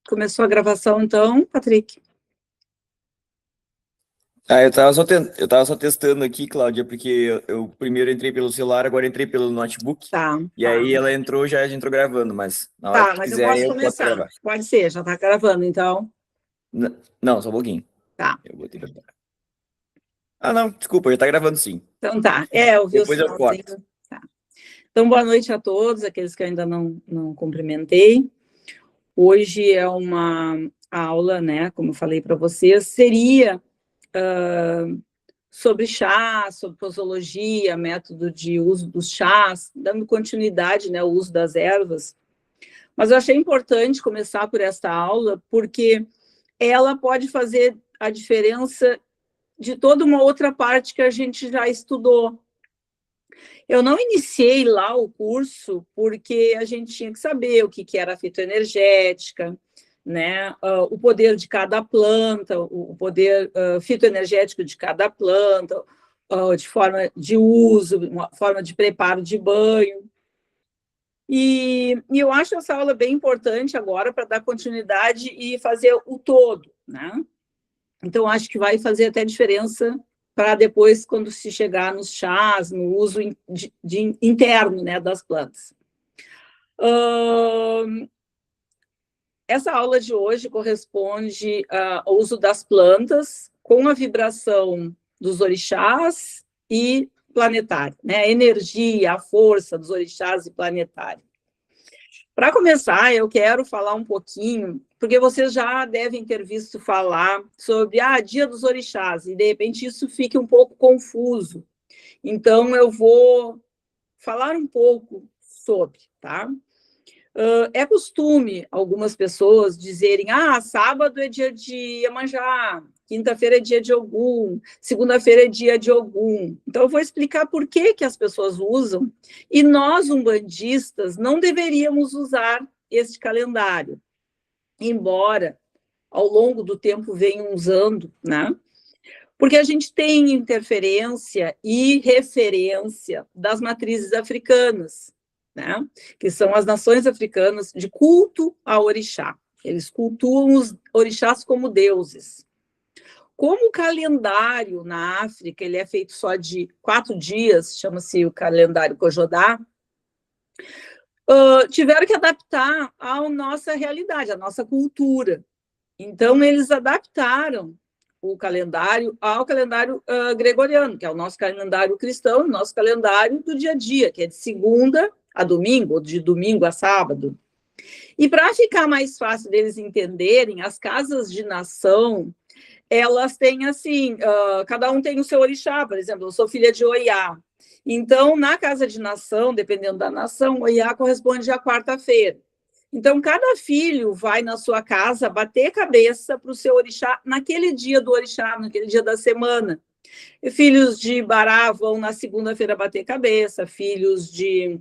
Começou a gravação, então, Patrick? Eu tava só testando aqui, Cláudia, porque eu primeiro entrei pelo celular, agora entrei pelo notebook. Tá, E aí ela entrou, já entrou gravando, mas na hora tá, que mas eu quiser posso eu posso começar. gravar. Pode ser, já está gravando, então. Não, só um pouquinho. Tá, Eu botei pra... Ah, não, desculpa, já tá gravando sim. então tá. Eu vi o Depois eu corto. sinalzinho. Tá. Então, boa noite a todos, aqueles que eu ainda não cumprimentei. Hoje é uma aula, né, como eu falei para vocês, seria sobre chá, sobre posologia, método de uso dos chás, dando continuidade, né, ao uso das ervas. Mas eu achei importante começar por esta aula, porque ela pode fazer a diferença de toda uma outra parte que a gente já estudou. Eu não iniciei lá o curso porque a gente tinha que saber o que era a fitoenergética, né? O poder de cada planta, o poder fitoenergético de cada planta, de forma de uso, uma forma de preparo de banho. E eu acho essa aula bem importante agora para dar continuidade e fazer o todo, né? Então, acho que vai fazer até diferença para depois, quando se chegar nos chás, no uso interno, né, das plantas. Essa aula de hoje corresponde ao uso das plantas com a vibração dos orixás e planetário, né? A energia, a força dos orixás e planetário. Para começar, eu quero falar um pouquinho, porque vocês já devem ter visto falar sobre Dia dos Orixás, e de repente isso fica um pouco confuso. Então, eu vou falar um pouco sobre, tá? É costume algumas pessoas dizerem: sábado é dia de Iemanjá, quinta-feira é dia de Ogum, segunda-feira é dia de Ogum. Então, eu vou explicar por que as pessoas usam, e nós, umbandistas, não deveríamos usar este calendário, embora ao longo do tempo venham usando, né? Porque a gente tem interferência e referência das matrizes africanas, né? Que são as nações africanas de culto ao orixá. Eles cultuam os orixás como deuses. Como o calendário na África ele é feito só de 4 dias, chama-se o calendário Kojodá, tiveram que adaptar à nossa realidade, à nossa cultura. Então, eles adaptaram o calendário ao calendário gregoriano, que é o nosso calendário cristão, o nosso calendário do dia a dia, que é de segunda a domingo, ou de domingo a sábado. E para ficar mais fácil deles entenderem, as casas de nação, elas têm assim, cada um tem o seu orixá, por exemplo, eu sou filha de Oiá. Então, na casa de nação, dependendo da nação, Oiá corresponde à quarta-feira. Então, cada filho vai na sua casa bater cabeça para o seu orixá naquele dia do orixá, naquele dia da semana. E filhos de Bará vão na segunda-feira bater cabeça, filhos de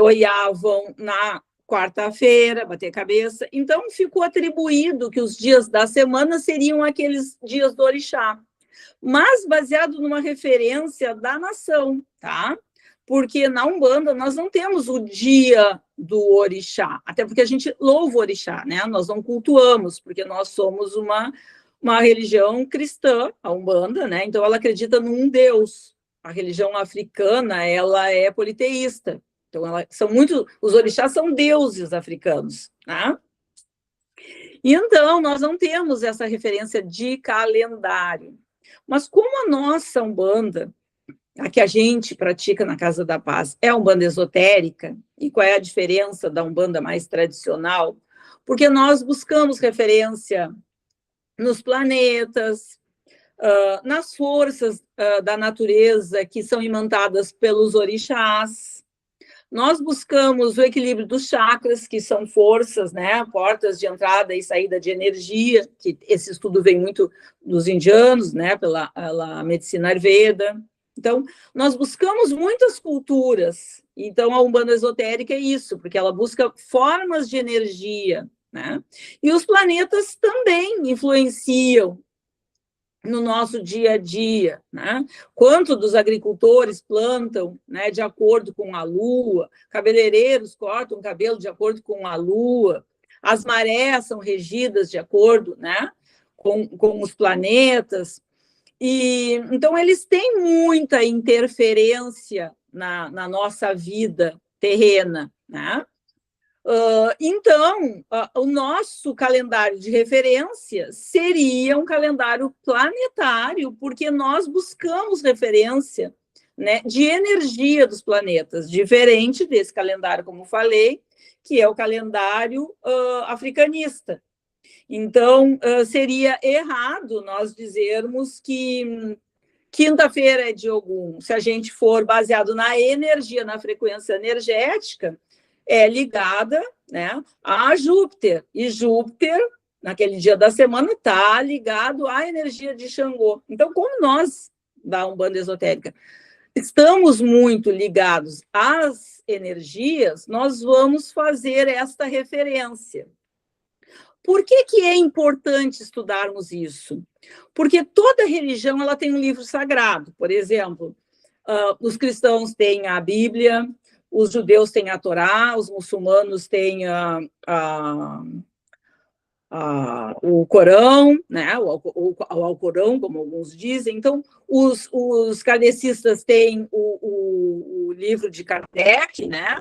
Oiá vão na quarta-feira bater cabeça. Então, ficou atribuído que os dias da semana seriam aqueles dias do orixá, mas baseado numa referência da nação, tá? Porque na Umbanda nós não temos o dia do orixá, até porque a gente louva o orixá, né? Nós não cultuamos, porque nós somos uma religião cristã, a Umbanda, né? Então ela acredita num Deus. A religião africana, ela é politeísta. Então os orixás são deuses africanos, né? E então nós não temos essa referência de calendário. Mas como a nossa Umbanda, a que a gente pratica na Casa da Paz, é a Umbanda esotérica, e qual é a diferença da Umbanda mais tradicional? Porque nós buscamos referência nos planetas, nas forças da natureza que são imantadas pelos orixás. Nós buscamos o equilíbrio dos chakras, que são forças, né, portas de entrada e saída de energia, que esse estudo vem muito dos indianos, né, pela medicina Ayurveda. Então, nós buscamos muitas culturas. Então, a Umbanda esotérica é isso, porque ela busca formas de energia, né? E os planetas também influenciam no nosso dia a dia, né? Quanto dos agricultores plantam, né, de acordo com a lua, cabeleireiros cortam o cabelo de acordo com a lua, as marés são regidas de acordo, né, com os planetas, e então eles têm muita interferência na nossa vida terrena, né? Então, o nosso calendário de referência seria um calendário planetário, porque nós buscamos referência, né, de energia dos planetas, diferente desse calendário, como falei, que é o calendário africanista. Então, seria errado nós dizermos que quinta-feira é de Ogum, se a gente for baseado na energia, na frequência energética, é ligada, né, a Júpiter. E Júpiter, naquele dia da semana, está ligado à energia de Xangô. Então, como nós, da Umbanda Esotérica, estamos muito ligados às energias, nós vamos fazer esta referência. Por que é importante estudarmos isso? Porque toda religião ela tem um livro sagrado. Por exemplo, os cristãos têm a Bíblia, os judeus têm a Torá, os muçulmanos têm o Corão, né? o Alcorão, como alguns dizem. Então, os kardecistas têm o livro de Kardec, né?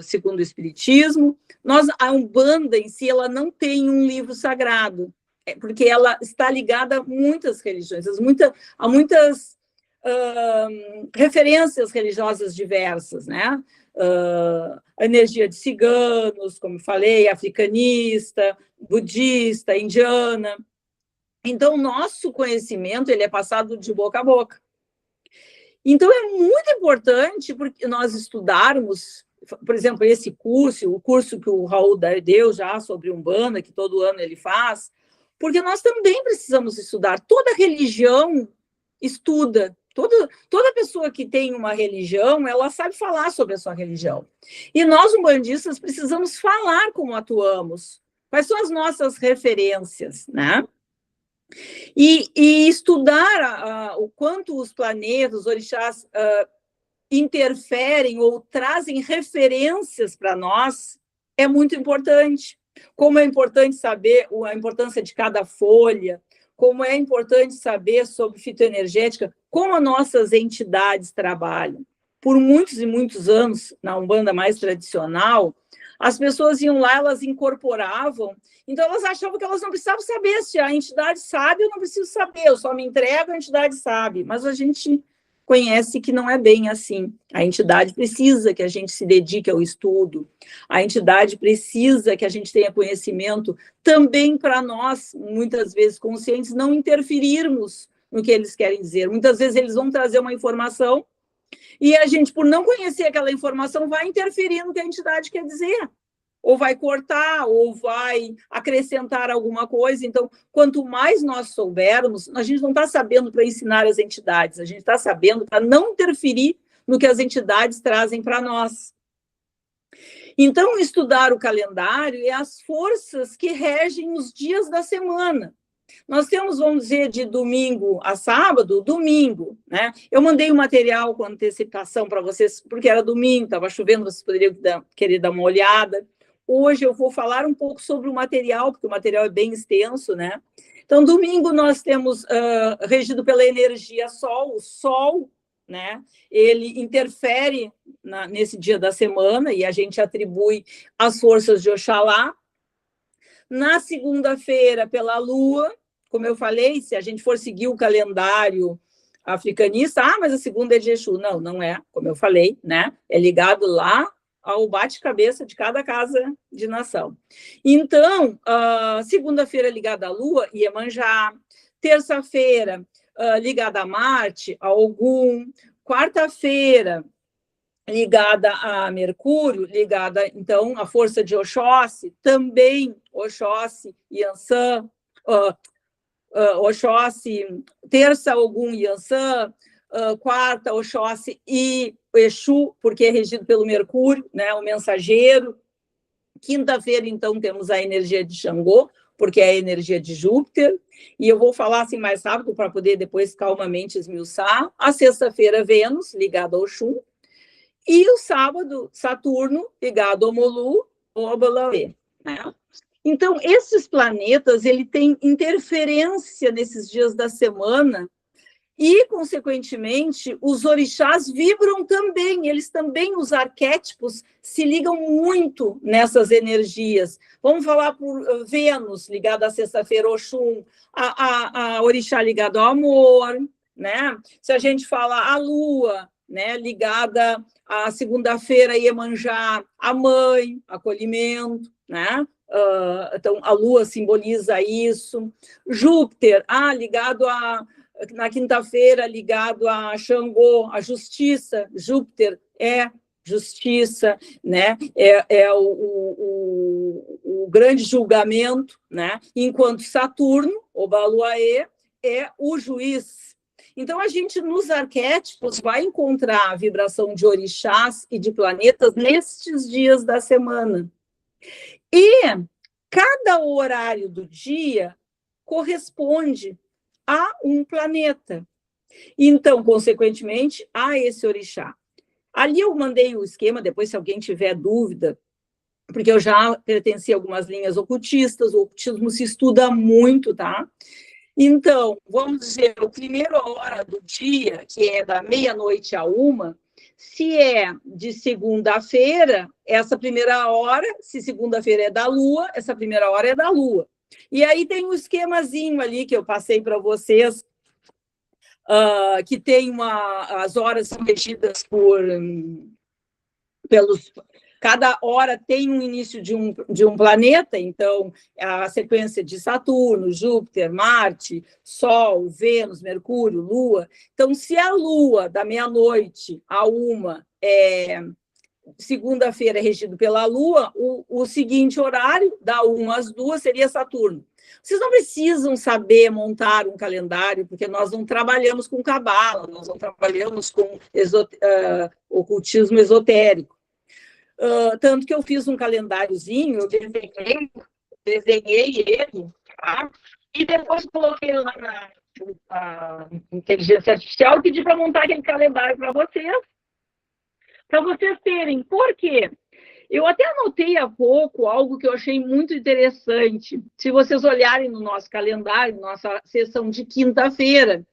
Segundo o Espiritismo. A Umbanda em si ela não tem um livro sagrado, porque ela está ligada a muitas religiões, a muitas referências religiosas diversas, né? A energia de ciganos, como falei, africanista, budista, indiana. Então, o nosso conhecimento ele é passado de boca a boca. Então, é muito importante porque nós estudarmos, por exemplo, esse curso, o curso que o Raul deu já sobre Umbanda, que todo ano ele faz, porque nós também precisamos estudar. Toda religião estuda. Toda pessoa que tem uma religião, ela sabe falar sobre a sua religião. E nós, umbandistas, precisamos falar como atuamos. Quais são as nossas referências, né? E estudar o quanto os planetas, os orixás, interferem ou trazem referências para nós é muito importante. Como é importante saber a importância de cada folha, como é importante saber sobre fitoenergética, como as nossas entidades trabalham. Por muitos e muitos anos, na Umbanda mais tradicional, as pessoas iam lá, elas incorporavam, então elas achavam que elas não precisavam saber se a entidade sabe, eu não preciso saber, eu só me entrego, a entidade sabe. Mas a gente conhece que não é bem assim. A entidade precisa que a gente se dedique ao estudo, a entidade precisa que a gente tenha conhecimento também para nós, muitas vezes conscientes, não interferirmos no que eles querem dizer. Muitas vezes eles vão trazer uma informação e a gente, por não conhecer aquela informação, vai interferir no que a entidade quer dizer. Ou vai cortar, ou vai acrescentar alguma coisa. Então, quanto mais nós soubermos, a gente não está sabendo para ensinar as entidades, a gente está sabendo para não interferir no que as entidades trazem para nós. Então, estudar o calendário é as forças que regem os dias da semana. Nós temos, vamos dizer, de domingo a sábado, domingo, né? Eu mandei o material com antecipação para vocês, porque era domingo, estava chovendo, vocês poderiam querer dar uma olhada. Hoje eu vou falar um pouco sobre o material, porque o material é bem extenso, né? Então, domingo nós temos regido pela energia Sol, o Sol, né? Ele interfere nesse dia da semana e a gente atribui as forças de Oxalá. Na segunda-feira, pela Lua, como eu falei, se a gente for seguir o calendário africanista, mas a segunda é de Exu. Não, não é, como eu falei, né? É ligado lá ao bate-cabeça de cada casa de nação. Então, segunda-feira ligada à Lua, Iemanjá. Terça-feira, ligada a Marte, a Ogum. Quarta-feira, ligada a Mercúrio, ligada, então, à força de Oxóssi, também Oxóssi, Iansã, Oxóssi, terça, Ogum, Iansã, quarta, Oxóssi e Exu, porque é regido pelo Mercúrio, né, o mensageiro. Quinta-feira, então, temos a energia de Xangô, porque é a energia de Júpiter, e eu vou falar assim mais rápido para poder depois calmamente esmiuçar. A sexta-feira, Vênus, ligada ao Oxum, e o sábado, Saturno, ligado ao Molu ou ao Balauê, né? Então, esses planetas, ele tem interferência nesses dias da semana e, consequentemente, os orixás vibram também, eles também, os arquétipos, se ligam muito nessas energias. Vamos falar por Vênus, ligada à sexta-feira, Oxum, a orixá ligado ao amor, né? Se a gente fala a Lua, né, ligada à segunda-feira, Iemanjá, a mãe, acolhimento, né? Então, a Lua simboliza isso. Júpiter, ligado na quinta-feira, ligado a Xangô, a justiça. Júpiter é justiça, né? É o grande julgamento, né? Enquanto Saturno, o Baluaê, é o juiz. Então, a gente, nos arquétipos, vai encontrar a vibração de orixás e de planetas nestes dias da semana. E cada horário do dia corresponde a um planeta. Então, consequentemente, a esse orixá. Ali eu mandei o esquema, depois, se alguém tiver dúvida, porque eu já pertenci a algumas linhas ocultistas, o ocultismo se estuda muito, tá? Então, vamos dizer, a primeira hora do dia, que é da meia-noite a 1, se é de segunda-feira, essa primeira hora, se segunda-feira é da Lua, essa primeira hora é da Lua. E aí tem um esquemazinho ali que eu passei para vocês, que tem as horas são regidas pelos... Cada hora tem um início de um planeta, então, a sequência de Saturno, Júpiter, Marte, Sol, Vênus, Mercúrio, Lua. Então, se a Lua, da meia-noite a 1, segunda-feira é regido pela Lua, o seguinte horário, da 1 às 2, seria Saturno. Vocês não precisam saber montar um calendário, porque nós não trabalhamos com cabala, nós não trabalhamos com ocultismo esotérico. Tanto que eu fiz um calendáriozinho, eu desenhei ele, tá? E depois coloquei lá na inteligência artificial e pedi para montar aquele calendário para vocês terem. Por quê? Eu até anotei há pouco algo que eu achei muito interessante. Se vocês olharem no nosso calendário, nossa sessão de quinta-feira,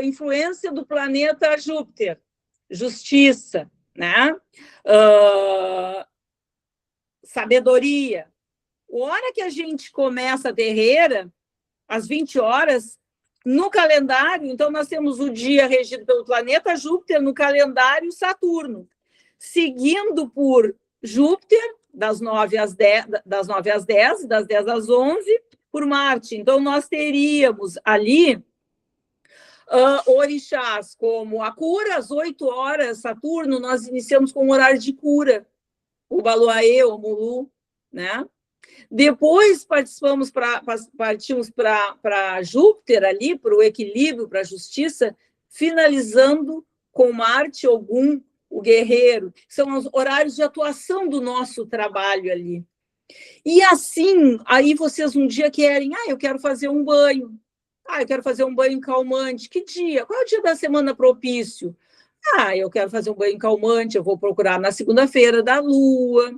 influência do planeta Júpiter, justiça, né? Sabedoria. A hora que a gente começa a terreira, às 20 horas, no calendário, então nós temos o dia regido pelo planeta Júpiter, no calendário Saturno, seguindo por Júpiter, das 9 às 10, das 10 às 11, por Marte. Então, nós teríamos ali orixás como a cura, às 8 horas, Saturno, nós iniciamos com o horário de cura, o Baluaê, o Mulu, né? Depois partimos para Júpiter ali, para o equilíbrio, para a justiça, finalizando com Marte, Ogum, o guerreiro. São os horários de atuação do nosso trabalho ali. E assim, aí vocês um dia querem, eu quero fazer um banho. Eu quero fazer um banho calmante. Que dia? Qual é o dia da semana propício? Eu quero fazer um banho calmante, eu vou procurar na segunda-feira da Lua,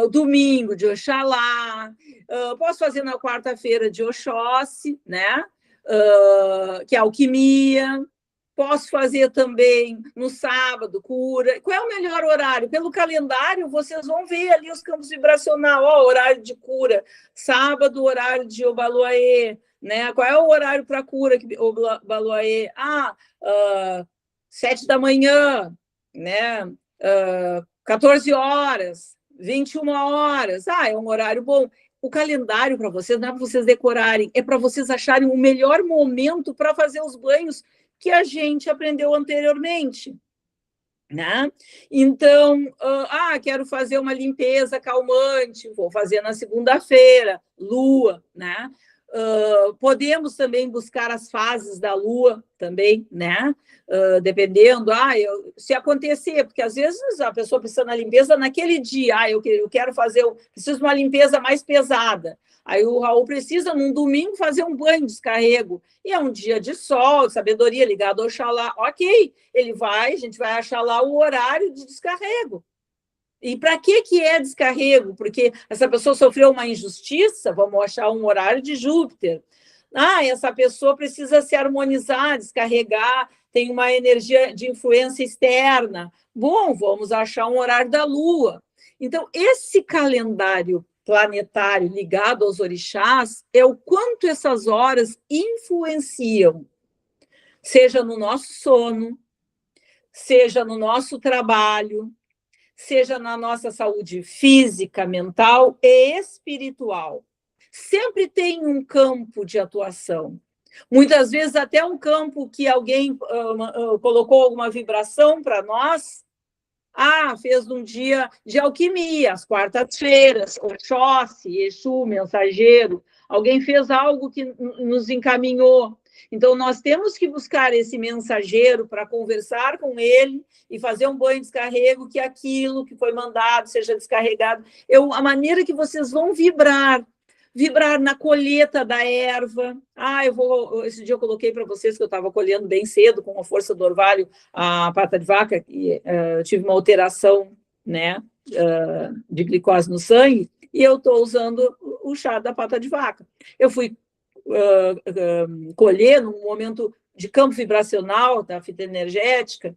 domingo de Oxalá, posso fazer na quarta-feira de Oxóssi, né? Que é alquimia. Posso fazer também no sábado, cura. Qual é o melhor horário? Pelo calendário, vocês vão ver ali os campos vibracionais, horário de cura, sábado, horário de Obaluaê, né? Qual é o horário para cura, Obaluaê? 7 da manhã, né? 14 horas, 21 horas. É um horário bom. O calendário para vocês não é para vocês decorarem, é para vocês acharem o melhor momento para fazer os banhos que a gente aprendeu anteriormente, né? Então, quero fazer uma limpeza calmante, vou fazer na segunda-feira, Lua, né? Podemos também buscar as fases da Lua também, né? Dependendo, se acontecer, porque às vezes a pessoa precisa na limpeza naquele dia, eu quero preciso de uma limpeza mais pesada. Aí o Raul precisa, num domingo, fazer um banho de descarrego. E é um dia de sol, sabedoria ligado ao Oxalá. Ok, a gente vai achar lá o horário de descarrego. E para que é descarrego? Porque essa pessoa sofreu uma injustiça, vamos achar um horário de Júpiter. Essa pessoa precisa se harmonizar, descarregar, tem uma energia de influência externa. Bom, vamos achar um horário da Lua. Então, esse calendário planetário ligado aos orixás é o quanto essas horas influenciam, seja no nosso sono, seja no nosso trabalho, seja na nossa saúde física, mental e espiritual. Sempre tem um campo de atuação. Muitas vezes até um campo que alguém colocou alguma vibração para nós. Fez um dia de alquimia, às quartas-feiras, Oxóssi, Exu, mensageiro. Alguém fez algo que nos encaminhou. Então, nós temos que buscar esse mensageiro para conversar com ele e fazer um banho de descarrego, que aquilo que foi mandado seja descarregado. A maneira que vocês vão vibrar na colheita da erva. Esse dia eu coloquei para vocês que eu estava colhendo bem cedo, com a força do orvalho, a pata de vaca, e tive uma alteração, né, de glicose no sangue, e eu estou usando o chá da pata de vaca. Eu fui colher num momento de campo vibracional, da fitoenergética.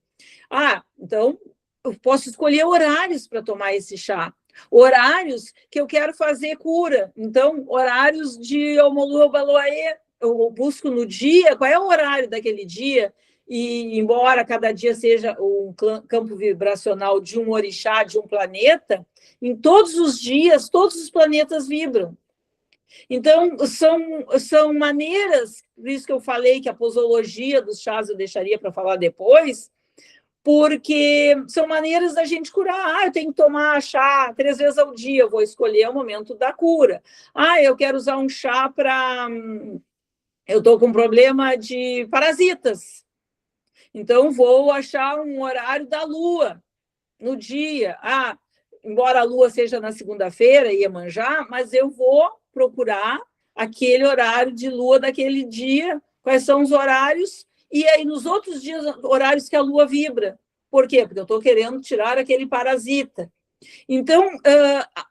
Então, eu posso escolher horários para tomar esse chá. Horários que eu quero fazer cura. Então, horários de Omolu Baloaê, eu busco no dia, qual é o horário daquele dia, e embora cada dia seja um campo vibracional de um orixá, de um planeta, em todos os dias, todos os planetas vibram. Então, são maneiras, por isso que eu falei que a posologia dos chás eu deixaria para falar depois, porque são maneiras da gente curar. Eu tenho que tomar chá 3 vezes ao dia, eu vou escolher o momento da cura. Eu quero usar um chá para... Eu estou com problema de parasitas, então vou achar um horário da Lua, no dia. Embora a Lua seja na segunda-feira, Iemanjá, mas eu vou procurar aquele horário de Lua daquele dia, quais são os horários, e aí nos outros dias, horários que a Lua vibra. Por quê? Porque eu estou querendo tirar aquele parasita. Então,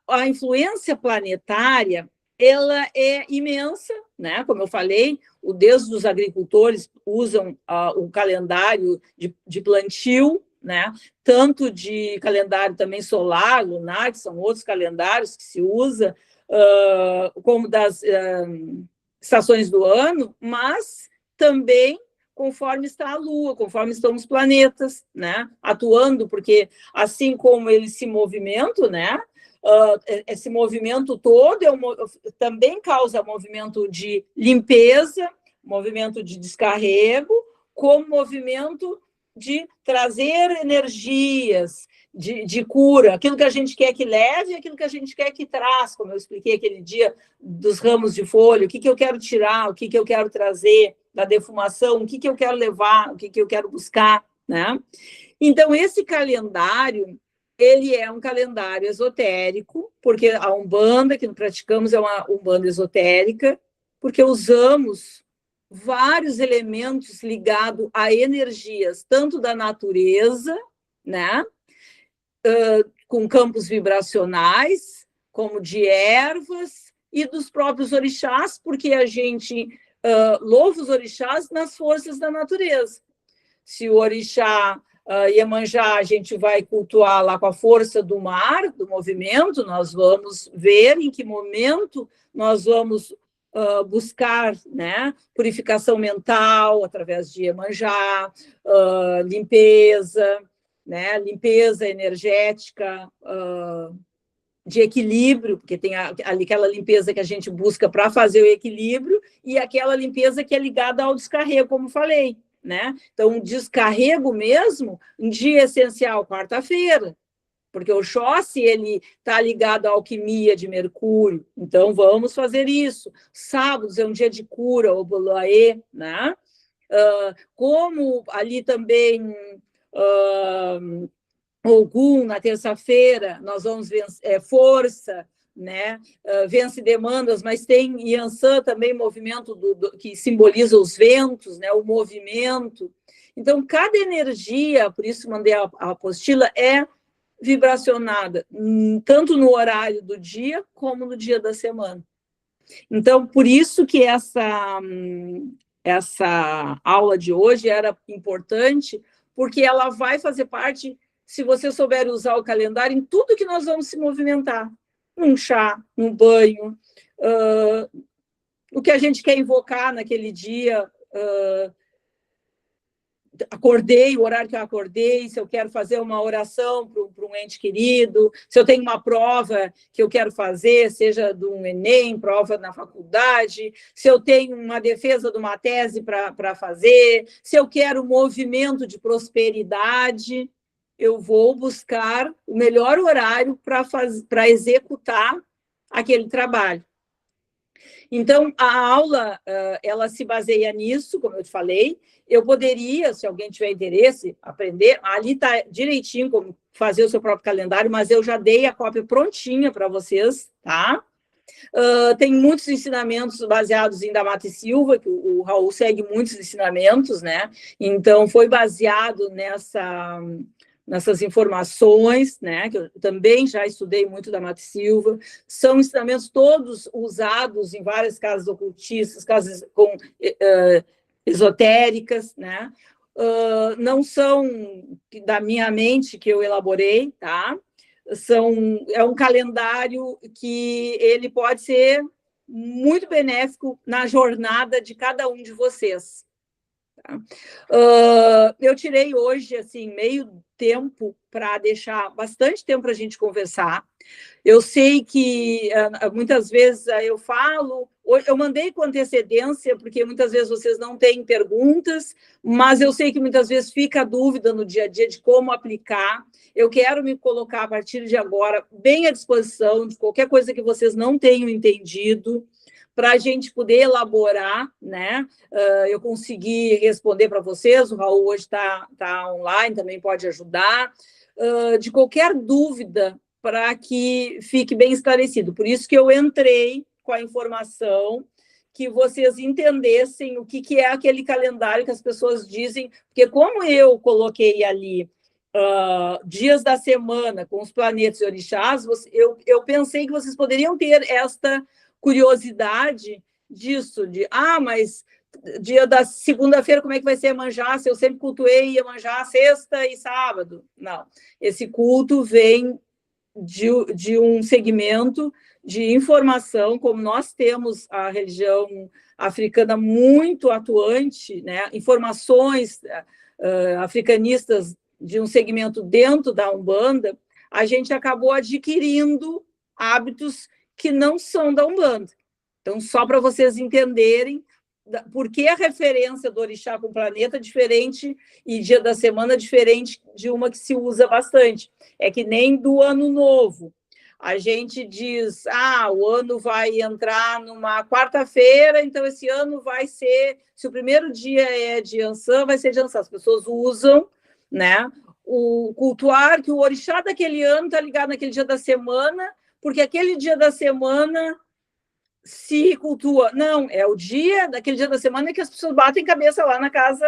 a influência planetária, ela é imensa, né? Como eu falei, o Deus dos agricultores usam o calendário de plantio, né? Tanto de calendário também solar, lunar, que são outros calendários que se usa, como das estações do ano, mas também conforme está a Lua, conforme estão os planetas, né, atuando, porque assim como eles se movimentam, né, esse movimento todo também causa movimento de limpeza, movimento de descarrego, como movimento de trazer energias, de cura, aquilo que a gente quer que leve, aquilo que a gente quer que traz, como eu expliquei aquele dia dos ramos de folha, o que eu quero tirar, o que eu quero trazer da defumação, o que eu quero levar, o que eu quero buscar, né? Então, esse calendário, ele é um calendário esotérico, porque a Umbanda, que praticamos, é uma Umbanda esotérica, porque usamos vários elementos ligados a energias, tanto da natureza, né? Com campos vibracionais, como de ervas, e dos próprios orixás, porque a gente louva os orixás nas forças da natureza. Se o orixá Iemanjá a gente vai cultuar lá com a força do mar, do movimento, nós vamos ver em que momento nós vamos buscar, né, purificação mental através de Iemanjá, limpeza, né, limpeza energética, de equilíbrio, porque tem aquela limpeza que a gente busca para fazer o equilíbrio e aquela limpeza que é ligada ao descarrego, como falei, né? Então, o descarrego mesmo, um dia essencial, quarta-feira, porque o Oxóssi, ele está ligado à alquimia de Mercúrio, então vamos fazer isso. Sábados é um dia de cura, o Boloaê, né? Como ali também... Ogum, na terça-feira, nós vamos ver força, né? Vence demandas, mas tem Yansan também, movimento que simboliza os ventos, né? O movimento. Então, cada energia, por isso mandei a apostila, é vibracionada, tanto no horário do dia como no dia da semana. Então, por isso que essa aula de hoje era importante, porque ela vai fazer parte, se você souber usar o calendário, em tudo que nós vamos se movimentar. Num chá, num banho, o que a gente quer invocar naquele dia, acordei, o horário que eu acordei, se eu quero fazer uma oração para um ente querido, se eu tenho uma prova que eu quero fazer, seja de um Enem, prova na faculdade, se eu tenho uma defesa de uma tese para fazer, se eu quero um movimento de prosperidade, eu vou buscar o melhor horário para executar aquele trabalho. Então, a aula, ela se baseia nisso, como eu te falei. Eu poderia, se alguém tiver interesse, aprender. Ali está direitinho como fazer o seu próprio calendário, mas eu já dei a cópia prontinha para vocês, tá? Tem muitos ensinamentos baseados em da Mata e Silva, que o Raul segue muitos ensinamentos, né? Então, foi baseado nessas informações, né, que eu também já estudei muito da Mata e Silva, são ensinamentos todos usados em várias casas ocultistas, casas esotéricas, né, não são da minha mente que eu elaborei, tá? É um calendário que ele pode ser muito benéfico na jornada de cada um de vocês. Eu tirei hoje, assim, meio tempo para deixar bastante tempo para a gente conversar. Eu sei que muitas vezes eu falo, eu mandei com antecedência, porque muitas vezes vocês não têm perguntas, mas eu sei que muitas vezes fica dúvida no dia a dia de como aplicar. Eu quero me colocar, a partir de agora, bem à disposição de qualquer coisa que vocês não tenham entendido, para a gente poder elaborar, né? Eu consegui responder para vocês, o Raul hoje está online, também pode ajudar, de qualquer dúvida, para que fique bem esclarecido. Por isso que eu entrei com a informação, que vocês entendessem o que é aquele calendário que as pessoas dizem, porque como eu coloquei ali dias da semana com os planetas e orixás, eu pensei que vocês poderiam ter esta curiosidade disso, mas dia da segunda-feira, como é que vai ser Iemanjá? Se eu sempre cultuei Iemanjá sexta e sábado. Não, esse culto vem de um segmento de informação, como nós temos a religião africana muito atuante, né? Informações africanistas de um segmento dentro da Umbanda, a gente acabou adquirindo hábitos que não são da Umbanda. Então, só para vocês entenderem por que a referência do orixá com o planeta é diferente e dia da semana é diferente de uma que se usa bastante. É que nem do ano novo. A gente diz, o ano vai entrar numa quarta-feira, então esse ano vai ser, se o primeiro dia é de Ançã, vai ser de Ançã. As pessoas usam, né, o cultuar que o orixá daquele ano está ligado naquele dia da semana, porque aquele dia da semana se cultua. Não, é o dia, daquele dia da semana que as pessoas batem cabeça lá na casa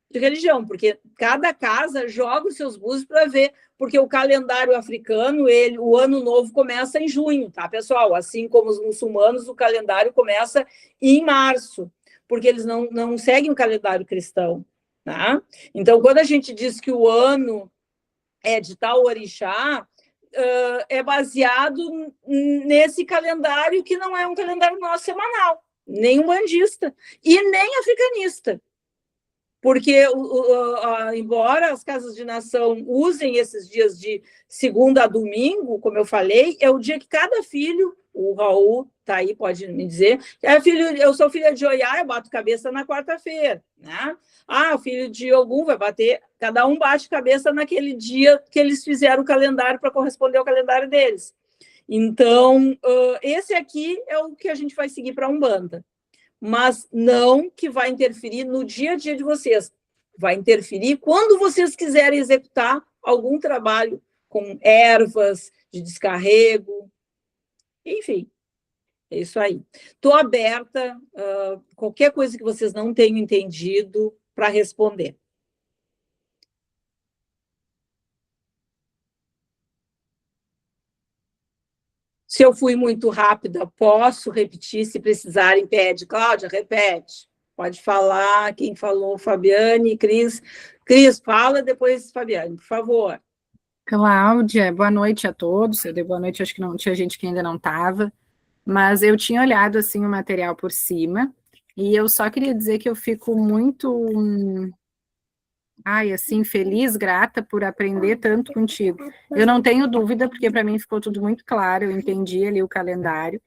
de religião, porque cada casa joga os seus búzios para ver, porque o calendário africano, o ano novo começa em junho, tá, pessoal? Assim como os muçulmanos, o calendário começa em março, porque eles não seguem o calendário cristão, tá? Então, quando a gente diz que o ano é de tal orixá, é baseado nesse calendário que não é um calendário nosso semanal, nem umbandista e nem africanista. Porque, embora as casas de nação usem esses dias de segunda a domingo, como eu falei, é o dia que cada filho, o Raul está aí, pode me dizer, eu sou filha de Oiá, eu bato cabeça na quarta-feira, né? O filho de Ogum vai bater, cada um bate cabeça naquele dia que eles fizeram o calendário para corresponder ao calendário deles. Então, esse aqui é o que a gente vai seguir para a Umbanda. Mas não que vai interferir no dia a dia de vocês. Vai interferir quando vocês quiserem executar algum trabalho com ervas, de descarrego, enfim, é isso aí. Estou aberta, qualquer coisa que vocês não tenham entendido, para responder. Se eu fui muito rápida, posso repetir, se precisarem, pede. Cláudia, repete. Pode falar, quem falou, Fabiane, Cris. Cris, fala, depois Fabiane, por favor. Cláudia, boa noite a todos. Eu dei boa noite, acho que não tinha gente que ainda não estava, mas eu tinha olhado assim o material por cima, e eu só queria dizer que eu fico muito, assim, feliz, grata por aprender tanto contigo. Eu não tenho dúvida, porque para mim ficou tudo muito claro, eu entendi ali o calendário,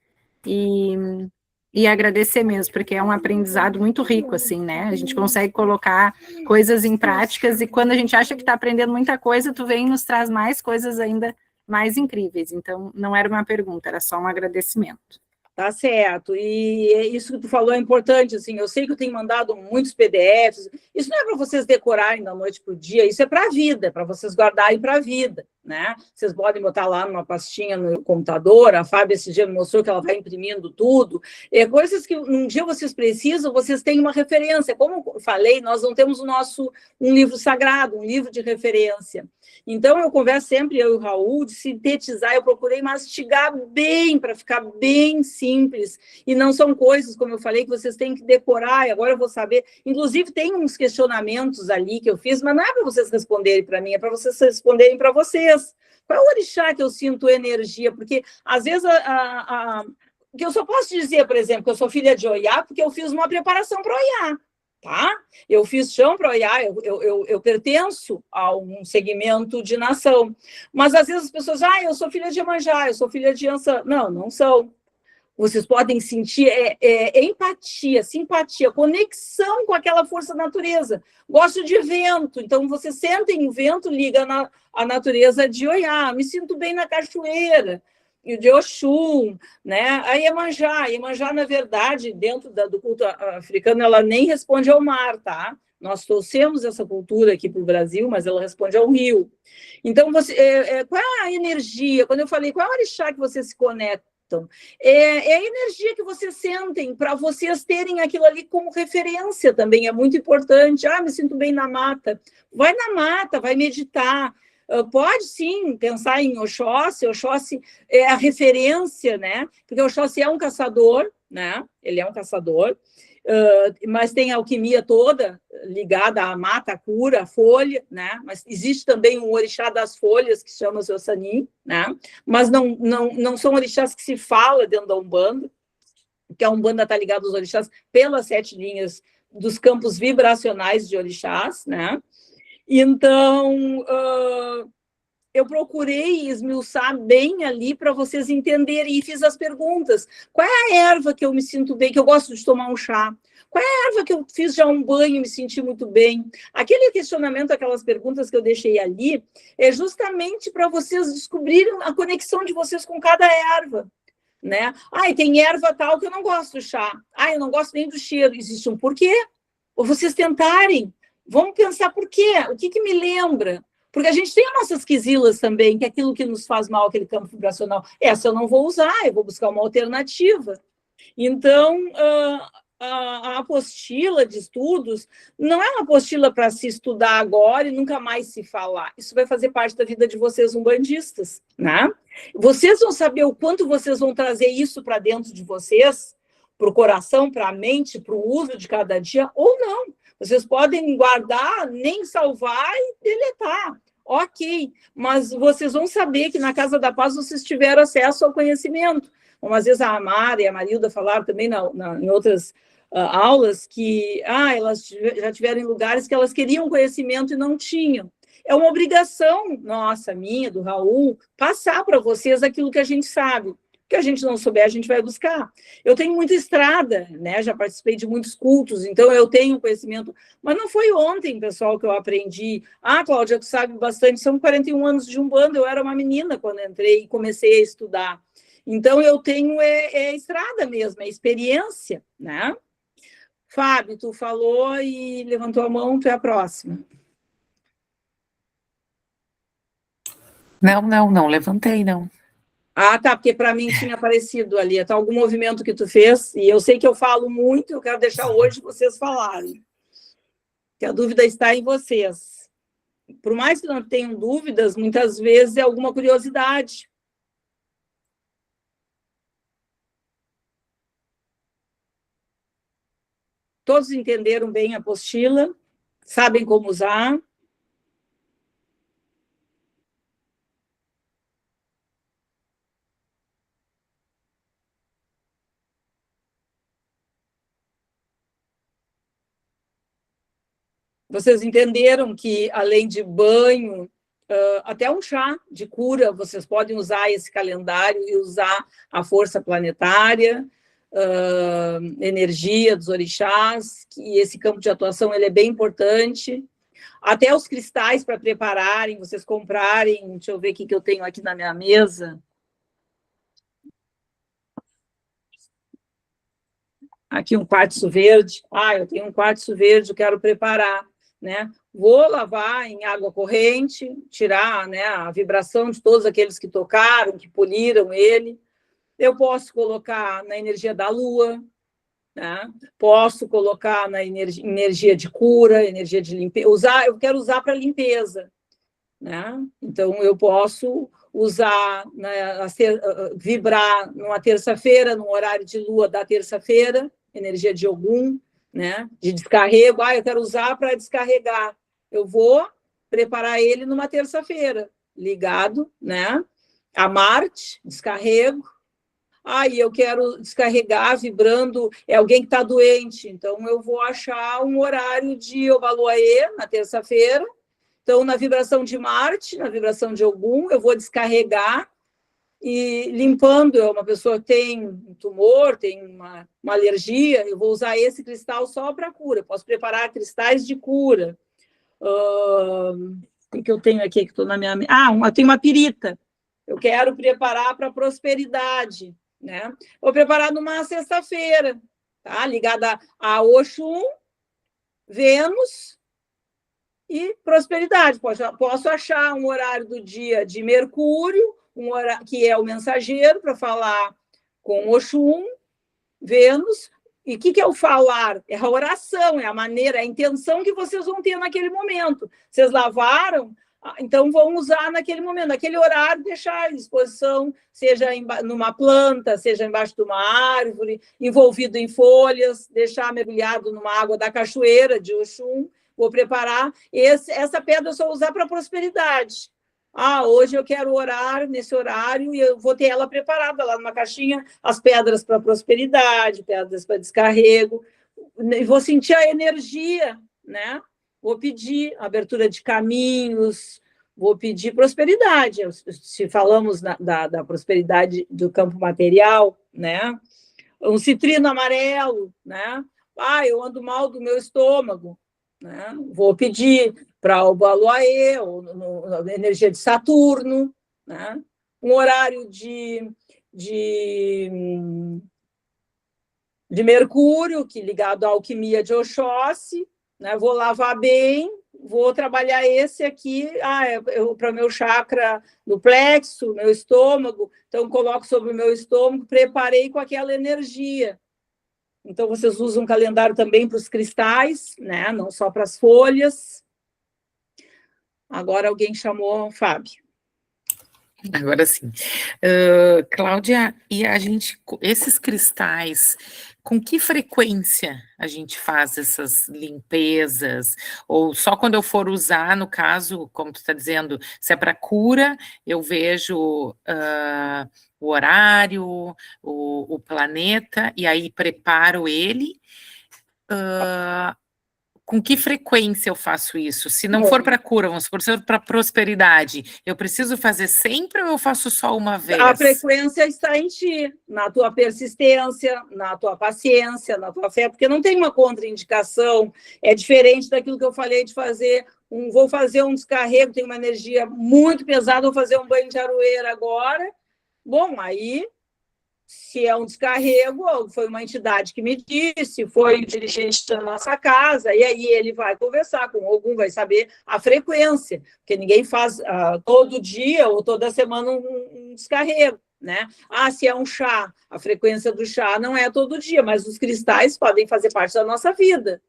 e agradecer mesmo, porque é um aprendizado muito rico, assim, né? A gente consegue colocar coisas em práticas, e quando a gente acha que está aprendendo muita coisa, tu vem e nos traz mais coisas ainda mais incríveis. Então, não era uma pergunta, era só um agradecimento. Tá certo, e isso que tu falou é importante, assim, eu sei que eu tenho mandado muitos PDFs, isso não é para vocês decorarem da noite para o dia, isso é para a vida, para vocês guardarem para a vida, né? Vocês podem botar lá numa pastinha no computador, a Fábia esse dia me mostrou que ela vai imprimindo tudo, coisas que um dia vocês precisam, vocês têm uma referência, como eu falei, nós não temos um livro sagrado, um livro de referência. Então, eu converso sempre, eu e o Raul, de sintetizar, eu procurei mastigar bem, para ficar bem simples, e não são coisas, como eu falei, que vocês têm que decorar, e agora eu vou saber. Inclusive, tem uns questionamentos ali que eu fiz, mas não é para vocês responderem para mim, é para vocês responderem para vocês. Qual é o orixá que eu sinto energia? Porque, às vezes, que eu só posso dizer, por exemplo, que eu sou filha de Oiá, porque eu fiz uma preparação para Oiá. Tá? Eu fiz chão para Oiá, eu pertenço a um segmento de nação. Mas, às vezes, as pessoas, eu sou filha de Iemanjá, eu sou filha de Ançã. Não, não são. Vocês podem sentir empatia, simpatia, conexão com aquela força da natureza. Gosto de vento, então vocês sentem o vento, liga a natureza de Oiá. Me sinto bem na cachoeira, e de Oxum, né? A Iemanjá, na verdade, dentro do culto africano, ela nem responde ao mar, tá? Nós trouxemos essa cultura aqui para o Brasil, mas ela responde ao rio. Então, qual é a energia? Quando eu falei, qual é o orixá que vocês se conectam? É a energia que vocês sentem para vocês terem aquilo ali como referência também, é muito importante. Me sinto bem na mata. Vai na mata, vai meditar. Pode, sim, pensar em Oxóssi. Oxóssi é a referência, né? Porque Oxóssi é um caçador, né? Ele é um caçador, mas tem a alquimia toda ligada à mata, à cura, à folha, né? Mas existe também um orixá das folhas, que chama-se Ossanin, né? Mas não são orixás que se fala dentro da Umbanda, porque a Umbanda está ligada aos orixás pelas 7 linhas dos campos vibracionais de orixás, né? Então, eu procurei esmiuçar bem ali para vocês entenderem, e fiz as perguntas. Qual é a erva que eu me sinto bem, que eu gosto de tomar um chá? Qual é a erva que eu fiz já um banho e me senti muito bem? Aquele questionamento, aquelas perguntas que eu deixei ali, é justamente para vocês descobrirem a conexão de vocês com cada erva, né? Tem erva tal que eu não gosto do chá. Eu não gosto nem do cheiro. Existe um porquê? Ou vocês tentarem. Vamos pensar por quê? O que me lembra? Porque a gente tem as nossas quisilas também, que é aquilo que nos faz mal, aquele campo vibracional. Essa eu não vou usar, eu vou buscar uma alternativa. Então, a apostila de estudos não é uma apostila para se estudar agora e nunca mais se falar. Isso vai fazer parte da vida de vocês umbandistas, né? Vocês vão saber o quanto vocês vão trazer isso para dentro de vocês, para o coração, para a mente, para o uso de cada dia, ou não. Vocês podem guardar, nem salvar e deletar. Ok, mas vocês vão saber que na Casa da Paz vocês tiveram acesso ao conhecimento. Como às vezes a Mara e a Marilda falaram também em outras aulas, que elas já tiveram em lugares que elas queriam conhecimento e não tinham. É uma obrigação nossa, minha, do Raul, passar para vocês aquilo que a gente sabe. O que a gente não souber, a gente vai buscar. Eu tenho muita estrada, né? Já participei de muitos cultos, então eu tenho conhecimento. Mas não foi ontem, pessoal, que eu aprendi. Cláudia, tu sabe bastante. São 41 anos de Umbanda. Eu era uma menina quando entrei e comecei a estudar. Então, eu tenho estrada mesmo, é experiência, né? Fábio, tu falou e levantou a mão, tu é a próxima. Não, levantei, não. Tá, porque para mim tinha aparecido ali, tá algum movimento que tu fez, e eu sei que eu falo muito, eu quero deixar hoje vocês falarem. Que a dúvida está em vocês. Por mais que não tenham dúvidas, muitas vezes é alguma curiosidade. Todos entenderam bem a apostila? Sabem como usar? Vocês entenderam que, além de banho, até um chá de cura, vocês podem usar esse calendário e usar a força planetária, energia dos orixás, que esse campo de atuação ele é bem importante. Até os cristais para prepararem, vocês comprarem. Deixa eu ver o que eu tenho aqui na minha mesa. Aqui um quartzo verde. Eu tenho um quartzo verde, eu quero preparar, né? Vou lavar em água corrente, tirar, né, a vibração de todos aqueles que tocaram, que poliram ele. Eu posso colocar na energia da lua, né? Posso colocar na energia de cura, energia de limpeza. Eu quero usar para limpeza, né? Então, eu posso usar, né, vibrar numa terça-feira, no horário de lua da terça-feira, energia de Ogum, né? De descarrego. Eu quero usar para descarregar. Eu vou preparar ele numa terça-feira, ligado, né? A Marte, descarrego. E eu quero descarregar vibrando, é alguém que está doente, então eu vou achar um horário de Obaluaê, na terça-feira. Então, na vibração de Marte, na vibração de Ogum, eu vou descarregar e limpando. Uma pessoa que tem um tumor, tem uma alergia, eu vou usar esse cristal só para cura. Posso preparar cristais de cura. O que eu tenho aqui que estou na minha... eu tenho uma pirita. Eu quero preparar para prosperidade, né? Vou preparar numa sexta-feira, tá? Ligada a Oxum, Vênus e prosperidade. Posso achar um horário do dia de Mercúrio, que é o mensageiro, para falar com Oxum, Vênus. E o que é o falar? É a oração, é a maneira, é a intenção que vocês vão ter naquele momento. Vocês lavaram, então vão usar naquele momento, naquele horário, deixar à disposição, seja numa planta, seja embaixo de uma árvore, envolvido em folhas, deixar mergulhado numa água da cachoeira de Oxum. Vou preparar. Essa pedra eu só vou usar para prosperidade. Hoje eu quero orar nesse horário e eu vou ter ela preparada lá numa caixinha, as pedras para prosperidade, pedras para descarrego, e vou sentir a energia, né? Vou pedir abertura de caminhos, vou pedir prosperidade. Se falamos da prosperidade do campo material, né? Um citrino amarelo, né? Eu ando mal do meu estômago, né? Vou pedir para o Baluaê, ou na energia de Saturno, né? Um horário de Mercúrio, que ligado à alquimia de Oxóssi, né? Vou lavar bem, vou trabalhar esse aqui, para o meu chakra do plexo, meu estômago, então coloco sobre o meu estômago, preparei com aquela energia. Então, vocês usam um calendário também para os cristais, né? Não só para as folhas. Agora alguém chamou Fábio. Agora sim. Cláudia, e esses cristais, com que frequência a gente faz essas limpezas? Ou só quando eu for usar, no caso, como tu está dizendo, se é para cura, eu vejo o horário, o planeta, e aí preparo ele. Com que frequência eu faço isso? Se não for para cura, vamos supor, se for para prosperidade, eu preciso fazer sempre ou eu faço só uma vez? A frequência está em ti, na tua persistência, na tua paciência, na tua fé, porque não tem uma contraindicação. É diferente daquilo que eu falei de fazer. Vou fazer um descarrego, tem uma energia muito pesada, vou fazer um banho de aroeira agora. Bom, aí, se é um descarrego, foi uma entidade que me disse, foi o dirigente da nossa casa, e aí ele vai conversar com algum, vai saber a frequência, porque ninguém faz todo dia ou toda semana um descarrego, né? Se é um chá, a frequência do chá não é todo dia, mas os cristais podem fazer parte da nossa vida,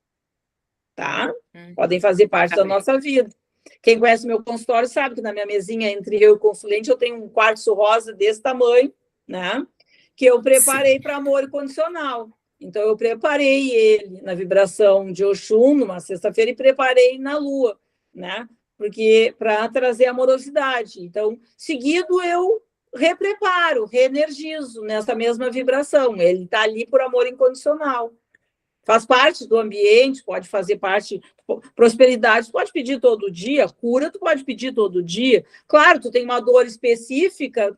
tá? Podem fazer parte da nossa vida. Quem conhece meu consultório sabe que na minha mesinha, entre eu e o consulente, eu tenho um quartzo rosa desse tamanho, né? Que eu preparei para amor incondicional. Então, eu preparei ele na vibração de Oxum, numa sexta-feira, e preparei na Lua, né? Porque para trazer amorosidade. Então, seguido, eu repreparo, reenergizo nessa mesma vibração. Ele está ali por amor incondicional. Faz parte do ambiente, pode fazer parte. Prosperidade, tu pode pedir todo dia, cura, tu pode pedir todo dia. Claro, tu tem uma dor específica,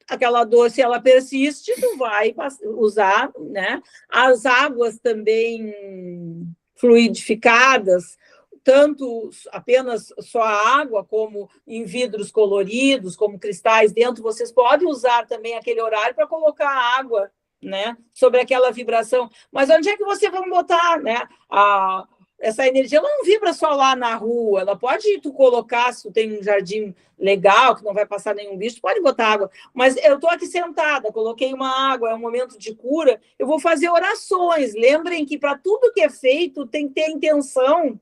aquela dor, se ela persiste, tu vai usar, né? As águas também fluidificadas, tanto apenas só a água, como em vidros coloridos, como cristais dentro, vocês podem usar também aquele horário para colocar água, né? Sobre aquela vibração. Mas onde é que você vai botar, né? Essa energia ela não vibra só lá na rua, ela pode tu colocar, se tu tem um jardim legal, que não vai passar nenhum bicho, pode botar água, mas eu estou aqui sentada, coloquei uma água, é um momento de cura, eu vou fazer orações, lembrem que para tudo que é feito tem que ter intenção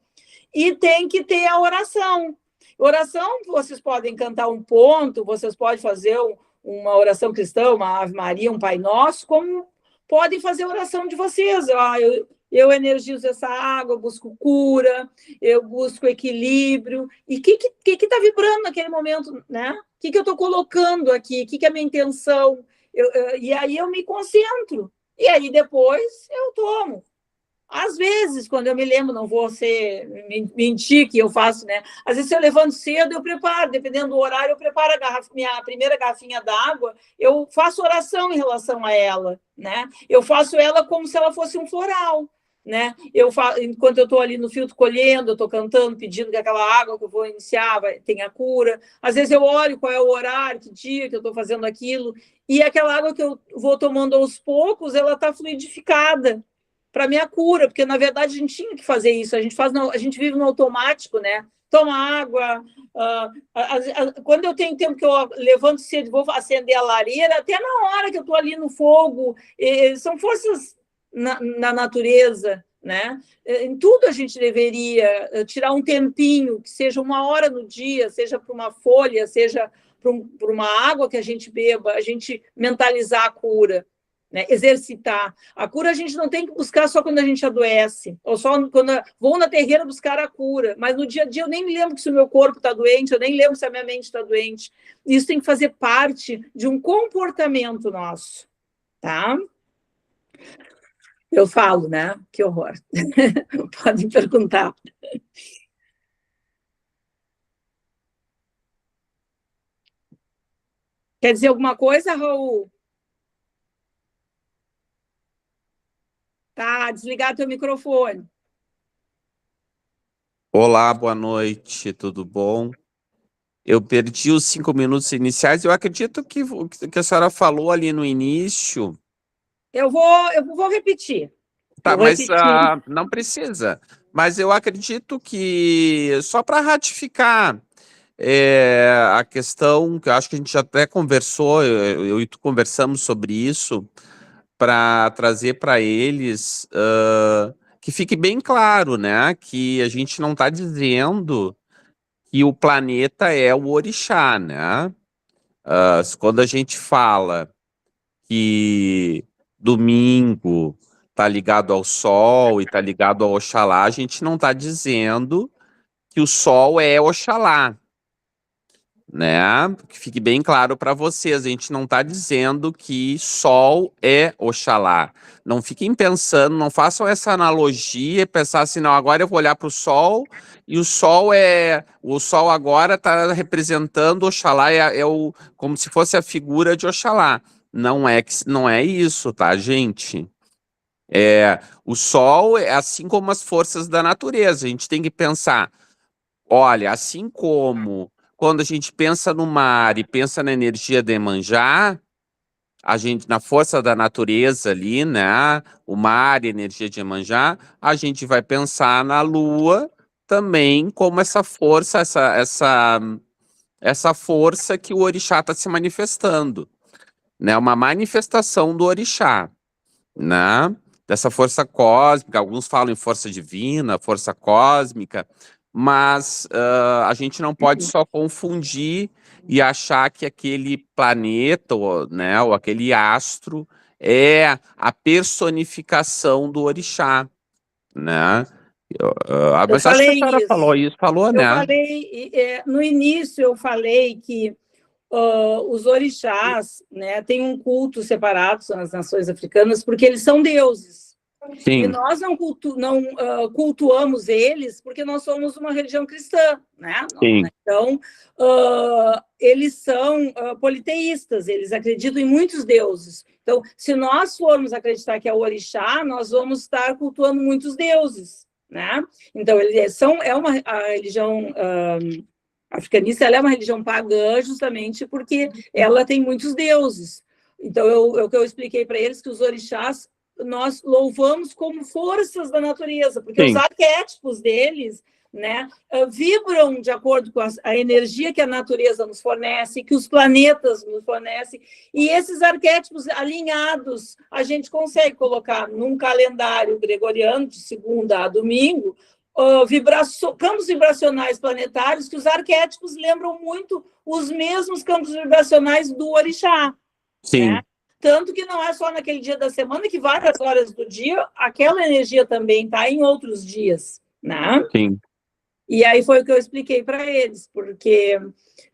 e tem que ter a oração. Oração, vocês podem cantar um ponto, vocês podem fazer uma oração cristã, uma Ave Maria, um Pai Nosso, como podem fazer a oração de vocês. Eu energizo essa água, eu busco cura, eu busco equilíbrio. E o que está vibrando naquele momento, né? O que eu estou colocando aqui? O que é a minha intenção? E aí eu me concentro. E aí depois eu tomo. Às vezes, quando eu me lembro, não vou mentir que eu faço, né? Às vezes, se eu levanto cedo, eu preparo, dependendo do horário, eu preparo minha primeira garrafinha d'água, eu faço oração em relação a ela, né? Eu faço ela como se ela fosse um floral, né? Enquanto eu estou ali no filtro colhendo, eu estou cantando, pedindo que aquela água que eu vou iniciar tenha cura. Às vezes, eu olho qual é o horário, que dia que eu estou fazendo aquilo, e aquela água que eu vou tomando aos poucos, ela está fluidificada para minha cura, porque na verdade a gente tinha que fazer isso, a gente vive no automático, né? Toma água, quando eu tenho tempo que eu levanto cedo e vou acender a lareira, até na hora que eu estou ali no fogo, são forças na natureza, né? Em tudo a gente deveria tirar um tempinho, que seja 1 hora no dia, seja para uma folha, seja para uma água que a gente beba, a gente mentalizar a cura. Né, exercitar. A cura a gente não tem que buscar só quando a gente adoece, ou só quando vou na terreira buscar a cura, mas no dia a dia eu nem me lembro se o meu corpo está doente, eu nem lembro se a minha mente está doente. Isso tem que fazer parte de um comportamento nosso, tá? Eu falo, né? Que horror. Podem perguntar. Quer dizer alguma coisa, Raul? Tá, desligar teu microfone. Olá, boa noite, tudo bom? Eu perdi os 5 minutos iniciais. Eu acredito que o que a senhora falou ali no início. Eu vou repetir. Tá, mas não precisa. Mas eu acredito que só para ratificar a questão, que eu acho que a gente já até conversou, eu e tu conversamos sobre isso, para trazer para eles que fique bem claro, né? Que a gente não está dizendo que o planeta é o orixá, né? Quando a gente fala que domingo está ligado ao sol e está ligado ao Oxalá, a gente não está dizendo que o sol é Oxalá, né? Que fique bem claro para vocês, a gente não está dizendo que sol é Oxalá. Não fiquem pensando, não façam essa analogia e pensar assim, não, agora eu vou olhar para o sol e o sol agora está representando Oxalá, como se fosse a figura de Oxalá. Não é isso, tá, gente? O sol é assim como as forças da natureza, a gente tem que pensar, olha, assim como quando a gente pensa no mar e pensa na energia de Iemanjá, a gente, na força da natureza ali, né, o mar e a energia de Iemanjá, a gente vai pensar na lua também como essa força, essa força que o orixá está se manifestando, né, uma manifestação do orixá, né, dessa força cósmica, alguns falam em força divina, força cósmica, mas a gente não pode só confundir e achar que aquele planeta, né, ou aquele astro é a personificação do orixá, né? Mas acho que a senhora falou isso, falou, Eu né? falei, no início eu falei que os orixás, né, têm um culto separado nas nações africanas, porque eles são deuses. Sim. E nós não cultuamos eles porque nós somos uma religião cristã, né? Sim. Então, eles são politeístas, eles acreditam em muitos deuses. Então, se nós formos acreditar que é o orixá, nós vamos estar cultuando muitos deuses, né? Então, a religião africanista, ela é uma religião pagã justamente porque ela tem muitos deuses. Então, o que eu expliquei para eles, que os orixás nós louvamos como forças da natureza, porque os arquétipos deles, né, vibram de acordo com a energia que a natureza nos fornece, que os planetas nos fornecem, e esses arquétipos alinhados a gente consegue colocar num calendário gregoriano de segunda a domingo, campos vibracionais planetários que os arquétipos lembram muito os mesmos campos vibracionais do orixá. Sim. Né? Tanto que não é só naquele dia da semana, que várias horas do dia, aquela energia também está em outros dias, né? Sim. E aí foi o que eu expliquei para eles, porque,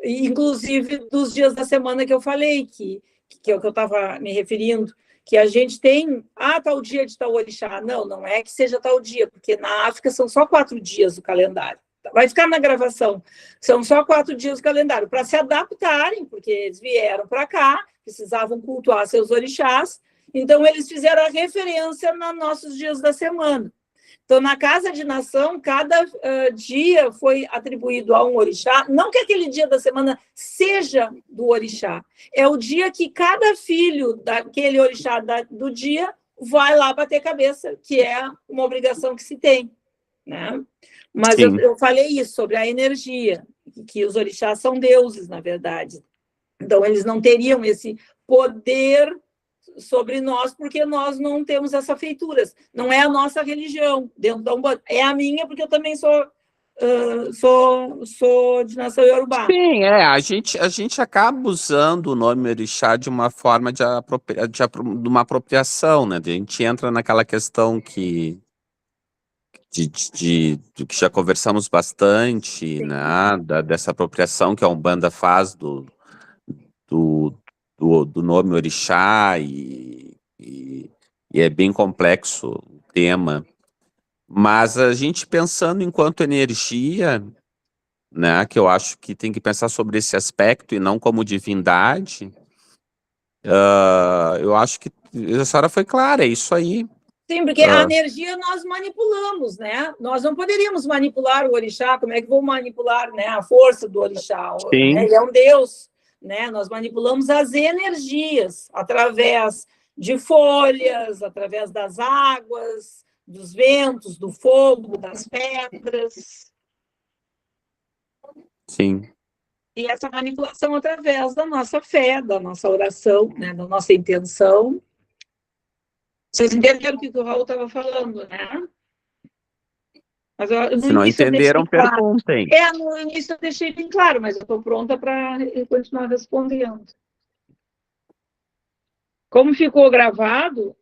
inclusive, dos dias da semana que eu falei, que é o que eu estava me referindo, que a gente tem, tal dia de tal orixá. Não é que seja tal dia, porque na África são só 4 dias o calendário. Vai ficar na gravação. São só 4 dias o calendário, para se adaptarem, porque eles vieram para cá, precisavam cultuar seus orixás, então eles fizeram a referência nos nossos dias da semana. Então, na Casa de Nação, cada dia foi atribuído a um orixá, não que aquele dia da semana seja do orixá, é o dia que cada filho daquele orixá do dia vai lá bater cabeça, que é uma obrigação que se tem, né? Mas eu falei isso sobre a energia, que os orixás são deuses, na verdade. Então, eles não teriam esse poder sobre nós, porque nós não temos essa feituras. Não é a nossa religião. É a minha, porque eu também sou de nação iorubá. Sim, a gente acaba usando o nome orixá de uma forma de uma apropriação, né? A gente entra naquela questão que já conversamos bastante, né? Dessa apropriação que a Umbanda faz do nome orixá, e é bem complexo o tema, mas a gente pensando enquanto energia, né, que eu acho que tem que pensar sobre esse aspecto e não como divindade, eu acho que a senhora foi clara, é isso aí. Sim, porque a energia nós manipulamos, né? Nós não poderíamos manipular o orixá, como é que vou manipular, né, a força do orixá? Sim. Né? Ele é um deus, né? Nós manipulamos as energias através de folhas, através das águas, dos ventos, do fogo, das pedras. Sim. E essa manipulação através da nossa fé, da nossa oração, né, da nossa intenção. Vocês entenderam o que o Raul estava falando, né? Mas se não entenderam, perguntem. No início eu deixei bem claro, mas eu estou pronta para continuar respondendo. Como ficou gravado,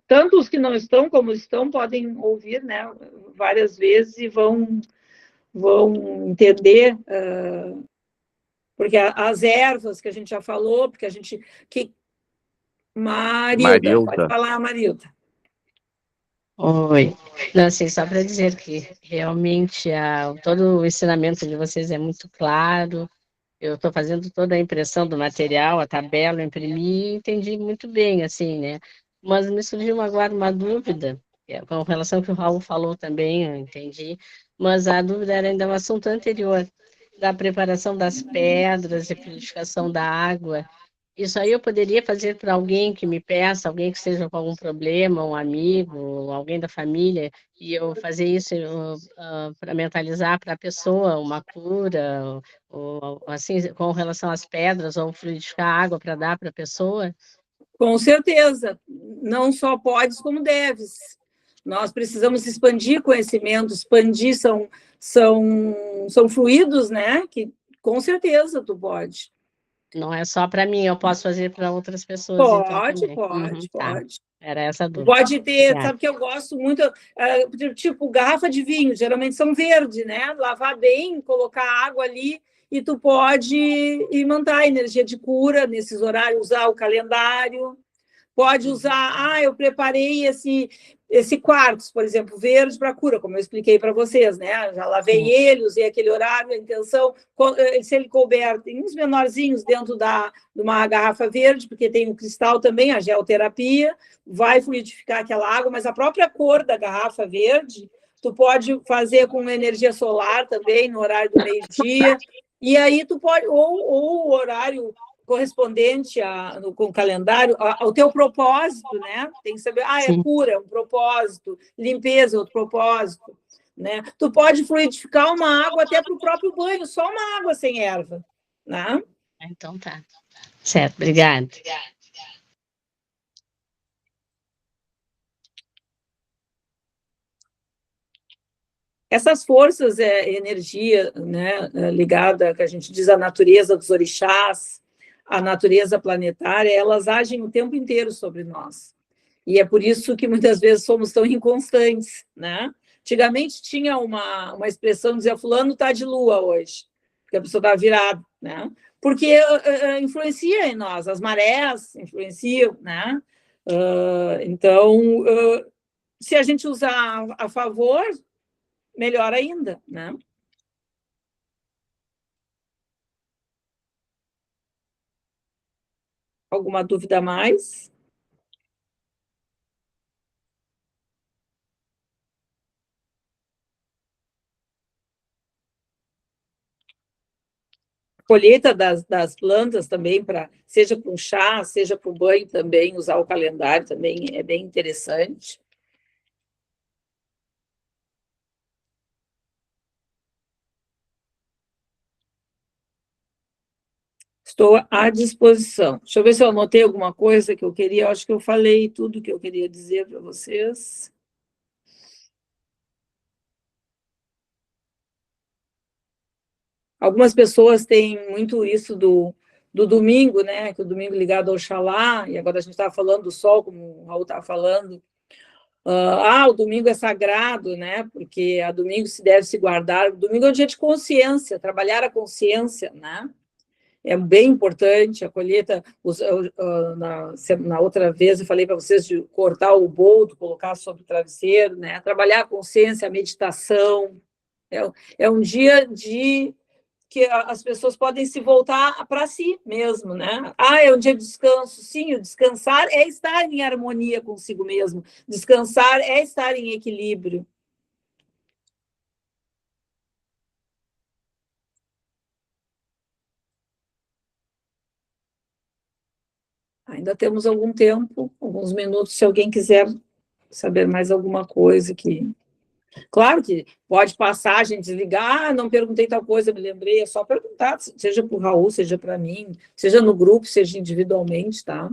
tanto os que não estão como estão podem ouvir, né, várias vezes e vão entender, porque as ervas que a gente já falou, porque a gente... Marilda, pode falar, Marilda. Oi. Não, assim, só para dizer que realmente todo o ensinamento de vocês é muito claro. Eu estou fazendo toda a impressão do material, a tabela, eu imprimi e entendi muito bem, assim, né? Mas me surgiu agora uma dúvida, com relação ao que o Raul falou também, eu entendi, mas a dúvida era ainda um assunto anterior, da preparação das pedras e purificação da água. Isso aí eu poderia fazer para alguém que me peça, alguém que esteja com algum problema, um amigo, alguém da família, e eu fazer isso para mentalizar para a pessoa uma cura, ou assim, com relação às pedras, ou fluidificar a água para dar para a pessoa? Com certeza, não só podes, como deves. Nós precisamos expandir conhecimento, expandir são fluidos, né? Que com certeza tu pode. Não é só para mim, eu posso fazer para outras pessoas, então, também. Pode. Tá. Era essa a dúvida. Pode ter, Obrigada. sabe que eu gosto muito, tipo, garrafa de vinho, geralmente são verde, né? Lavar bem, colocar água ali, e tu pode imantar a energia de cura nesses horários, usar o calendário. Pode usar, eu preparei esse quartzo, por exemplo, verde para cura, como eu expliquei para vocês, né? Já lavei ele, usei aquele horário, a intenção, se ele couber, tem uns menorzinhos dentro de uma garrafa verde, porque tem o cristal também, a geoterapia, vai fluidificar aquela água, mas a própria cor da garrafa verde, tu pode fazer com energia solar também, no horário do meio-dia, e aí tu pode, ou o horário correspondente com o calendário, ao teu propósito, né? Tem que saber, é cura, é um propósito, limpeza é outro propósito, né? Tu pode fluidificar uma água até para o próprio banho, só uma água sem erva, né? Então tá. Certo, obrigada. Essas forças, energia, né, ligada, que a gente diz, à natureza dos orixás, a natureza planetária, elas agem o tempo inteiro sobre nós. E é por isso que muitas vezes somos tão inconstantes, né? Antigamente tinha uma expressão, dizia, fulano está de lua hoje, porque a pessoa está virada, né? Porque influencia em nós, as marés influenciam, né? Então, se a gente usar a favor, melhor ainda, né? Alguma dúvida a mais? Colheita das plantas também, seja para um chá, seja para o banho também, usar o calendário também é bem interessante. Estou à disposição. Deixa eu ver se eu anotei alguma coisa que eu queria. Eu acho que eu falei tudo que eu queria dizer para vocês. Algumas pessoas têm muito isso do domingo, né? Que o domingo ligado ao Oxalá, e agora a gente estava falando do sol, como o Raul estava falando. O domingo é sagrado, né? Porque a domingo se deve se guardar. O domingo é um dia de consciência, trabalhar a consciência, né? É bem importante a colheita. Na outra vez eu falei para vocês de cortar o boldo, colocar sobre o travesseiro, né? Trabalhar a consciência, a meditação. É um dia que as pessoas podem se voltar para si mesmo, né? É um dia de descanso. Sim, o descansar é estar em harmonia consigo mesmo. Descansar é estar em equilíbrio. Ainda temos algum tempo, alguns minutos, se alguém quiser saber mais alguma coisa que... Claro que pode passar, a gente desligar, não perguntei tal coisa, me lembrei, é só perguntar, seja para o Raul, seja para mim, seja no grupo, seja individualmente, tá?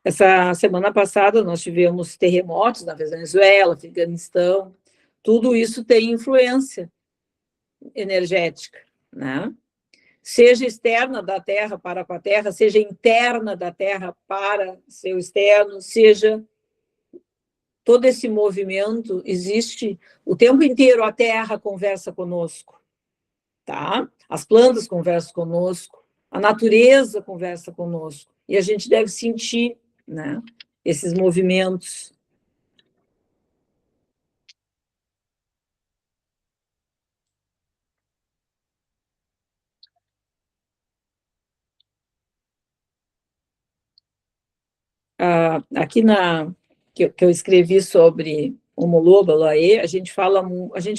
Essa semana passada nós tivemos terremotos na Venezuela, Afeganistão, tudo isso tem influência energética, né? Seja externa da Terra para com a Terra, seja interna da Terra para seu externo, seja todo esse movimento existe o tempo inteiro. A Terra conversa conosco, tá? As plantas conversam conosco, a natureza conversa conosco, e a gente deve sentir, né, esses movimentos. Aqui que eu escrevi sobre o Moloba, Laê, a gente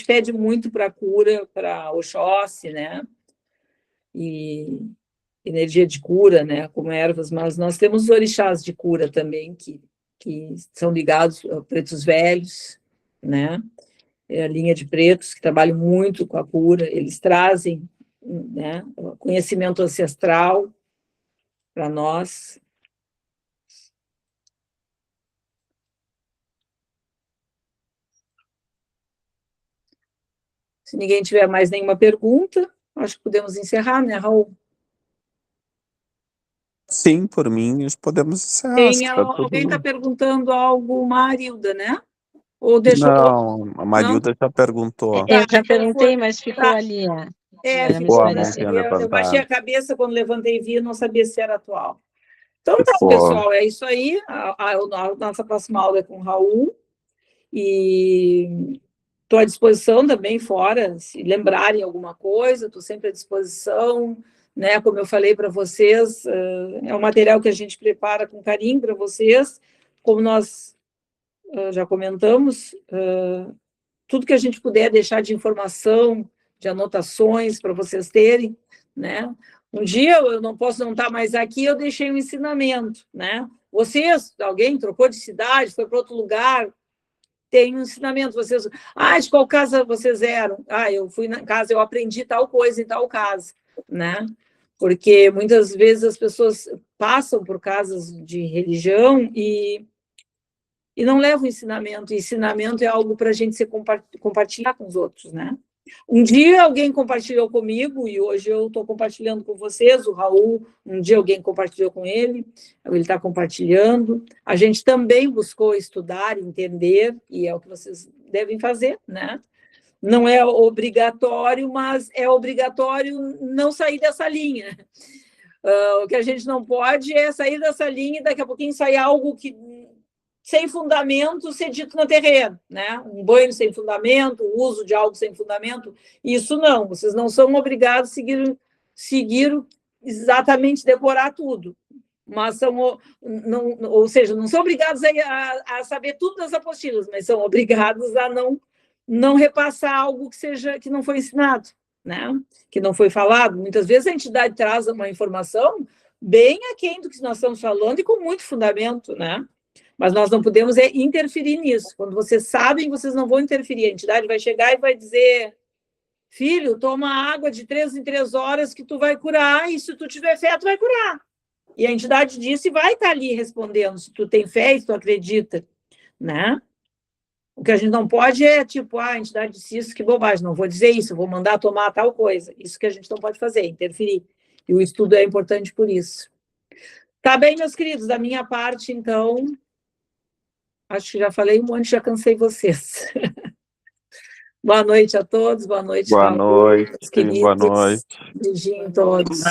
pede muito para cura, para Oxóssi, né? E energia de cura, né? Como ervas, mas nós temos os orixás de cura também, que são ligados a pretos velhos, né? A linha de pretos, que trabalham muito com a cura, eles trazem, né, conhecimento ancestral, para nós. Se ninguém tiver mais nenhuma pergunta, acho que podemos encerrar, né, Raul? Sim, por mim, podemos encerrar. Tem, alguém está perguntando algo, Marilda, né? Ou deixou... Não, a Marilda já perguntou. Eu já perguntei, mas ficou ali. Ficou a mãozinha eu levantada. baixei a cabeça quando levantei e vi, não sabia se era atual. Então tá, Ficou. pessoal, é isso aí. A nossa próxima aula é com o Raul. E estou à disposição também fora, se lembrarem alguma coisa, estou sempre à disposição, né? Como eu falei para vocês, é um material que a gente prepara com carinho para vocês, como nós já comentamos, tudo que a gente puder deixar de informação, de anotações para vocês terem, né? Um dia eu não posso não estar mais aqui, eu deixei um ensinamento, né? Vocês, alguém trocou de cidade, foi para outro lugar, tem um ensinamento, vocês, de qual casa vocês eram? Eu fui na casa, eu aprendi tal coisa em tal casa, né? Porque muitas vezes as pessoas passam por casas de religião e não levam ensinamento, e ensinamento é algo para a gente se compartilhar com os outros, né? Um dia alguém compartilhou comigo, e hoje eu estou compartilhando com vocês, o Raul, um dia alguém compartilhou com ele está compartilhando. A gente também buscou estudar, entender, e é o que vocês devem fazer, né? Não é obrigatório, mas é obrigatório não sair dessa linha. O que a gente não pode é sair dessa linha e daqui a pouquinho sair algo que sem fundamento ser dito no terreno, né? Um banho sem fundamento, o uso de algo sem fundamento, isso não, vocês não são obrigados a seguir exatamente, decorar tudo, mas são, ou seja, não são obrigados a saber tudo das apostilas, mas são obrigados a não repassar algo que não foi ensinado, né? Que não foi falado. Muitas vezes a entidade traz uma informação bem aquém do que nós estamos falando e com muito fundamento, né? Mas nós não podemos interferir nisso. Quando vocês sabem, vocês não vão interferir. A entidade vai chegar e vai dizer: filho, toma água de 3 em 3 horas que tu vai curar, e se tu tiver fé, tu vai curar. E a entidade disse e vai estar ali respondendo, se tu tem fé e se tu acredita, né? O que a gente não pode é, tipo, a entidade disse isso, que bobagem, não vou dizer isso, vou mandar tomar tal coisa. Isso que a gente não pode fazer, interferir. E o estudo é importante por isso. Tá bem, meus queridos, da minha parte, então... Acho que já falei um monte, já cansei vocês. Boa noite a todos, boa noite, Boa noite, queridos. boa noite. Beijinho a todos.